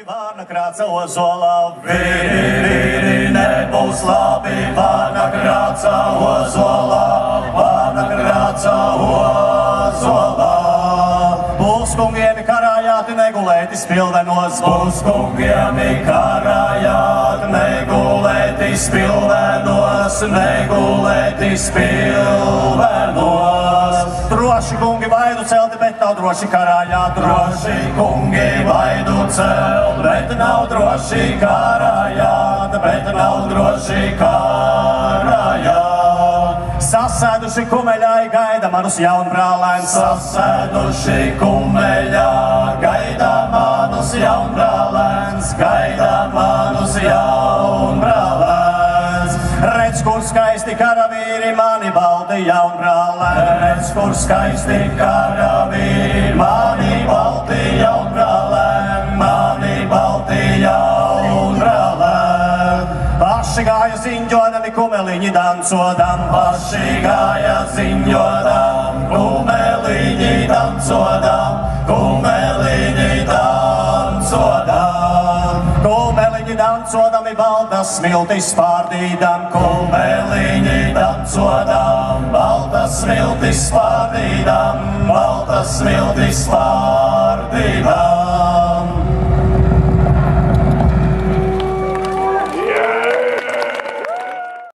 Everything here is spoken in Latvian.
Vārna krāca ozola, vīri nebūs labi. Vārna krāca ozola, vārna krāca ozola. Būs kungiem karājāti negulēti spilvenos, būs kungiem karājāti negulēti spilvenos, negulēti spilvenos. Droši kungi vaidu celti, bet nav droši karājāt. Droši kungi vaidu celti, bet nav droši karājāt, bet nav droši karājāt. Sasēduši kumeļā gaida manus jaunbrālēns. Sasēduši kumeļā gaida manus jaunbrālēns, gaida manus jaunbrālēns. Redz, kur skaisti karavīri mani balti jaunbrālēni. Redz, kur skaisti karavīri mani balti jaunbrālēni, mani balti jaunbrālēni. Paši gāja ziņģodami, kumeliņi dancodam. Paši gāja ziņģodam, kumeliņi dancodam, kumeliņi dancodam. Kumeliņi dancodami baltas smiltis pārdīdam, kumeliņi dancodam, baltas smiltis pārdīdam, baltas smiltis pārdīdam.